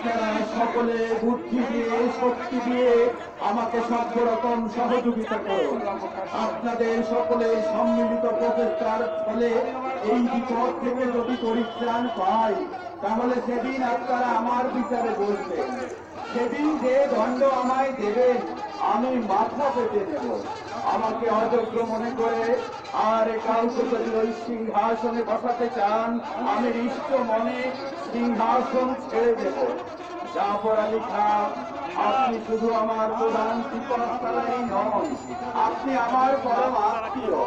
আপনারা সকলে বুদ্ধি দিয়ে শক্তি দিয়ে আমাকে সব রকম সহযোগিতা করুন। আপনাদের সকলে সম্মিলিত প্রচেষ্টার ফলে এই বিপদ থেকে যদি পরিত্রাণ পাই, তাহলে সেদিন আপনারা আমার বিচারে বসবেন। সেদিন যে দণ্ড আমায় দেবেন আমি মাথা পেতে নেব। আমাকে অযোগ্য মনে করে আর কাউকে যদি ওই সিংহাসনে বসাতে চান, আমি নিষ্ঠ মনে সিংহাসন ছেড়ে দেব। জাফর আলী খান, আপনি শুধু আমার প্রধান টিপসই নন, আপনি আমার পরম আত্মীয়।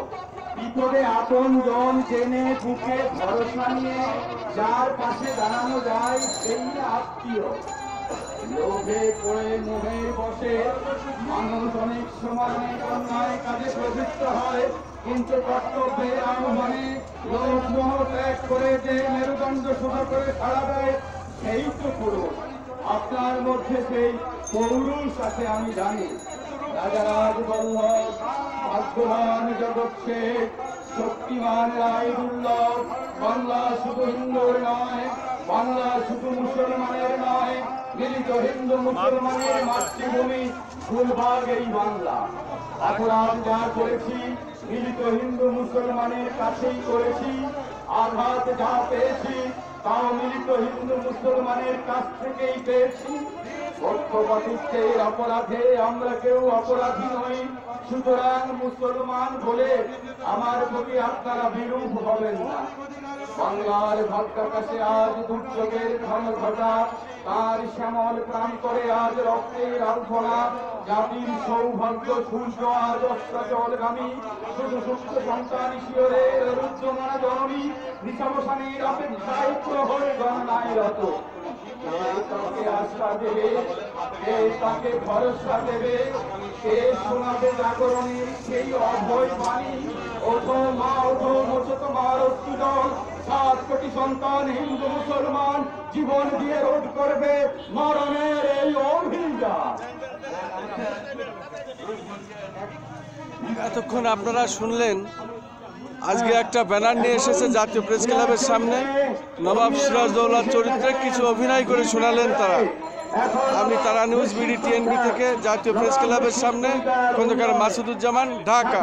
বিপদে আপন জন জেনে বুকে ভরসা নিয়ে যার পাশে দাঁড়ানো যায় সেই আত্মীয়। লোভে পড়ে মোহের বসে মানুষ অনেক সময় অন্যায় কাজে প্রবৃত্ত হয়, কিন্তু কর্তব্যের আহ্বানে লোভ মোহ ত্যাগ করে যে মেরুদণ্ড সোজা করে ছাড়া দেয় সেই তো পুরুষ। আপনার মধ্যে সেই পৌরুষ আছে আমি জানি। রাজারাজ বল্লভ, ভাগ্যবান জগৎ শেখ, শক্তিমান রায় দুর্লভ। বাংলা শুধু হিন্দুর নয়, বাংলা শুধু মুসলমানের নয়, মিলিত হিন্দু মুসলমানের মাতৃভূমি ফুলবাগ এই বাংলা। অপরাধ যা করেছি মিলিত হিন্দু মুসলমানের কাছেই করেছি, আঘাত যা পেয়েছি তাও মিলিত হিন্দু মুসলমানের কাছ থেকেই পেয়েছি। পক্ষপাতিত্বের অপরাধে আমরা কেউ অপরাধী নই, সুতরাং মুসলমান বলে আমার প্রতি আপনারা বিরূপ হবেন না। বাংলার ভাগ্যাকাশে আজ দুর্যোগের ঘন ঘটা, তার শ্যামল প্রাণ করে আজ রক্তের আলপনা। জাতির সৌভাগ্য সূর্য আজ অস্ত্রাচলগামী, শুধু সুস্থ সন্তান শিয়রের রুদ্রমানা জননী নিশাবসানের অপেক্ষায় প্রহরে গণনায় রত। তাকে আশ্রা দেবে, কে তাকে ভরসা দেবে, কে শোনাবে জাগরণের সেই অভয় বাণী। ওঠো মা ওঠো, মোছো তোমার অস্তুজল। 7 কোটি সন্তান হিন্দু মুসলমান জীবন দিয়ে রোধ করবে মরণের এই অভিযান। এতক্ষণ আপনারা শুনলেন আজকে একটা ব্যানার নিয়ে এসেছে জাতীয় প্রেস ক্লাবের সামনে। নবাব সিরাজদৌল্লার চরিত্রে কিছু অভিনয় করে শোনালেন তারা। আমি তারা নিউজ বিডি টিএনবি থেকে জাতীয় প্রেস ক্লাবের সামনে খন্দকার মাসুদুজ্জামান, ঢাকা।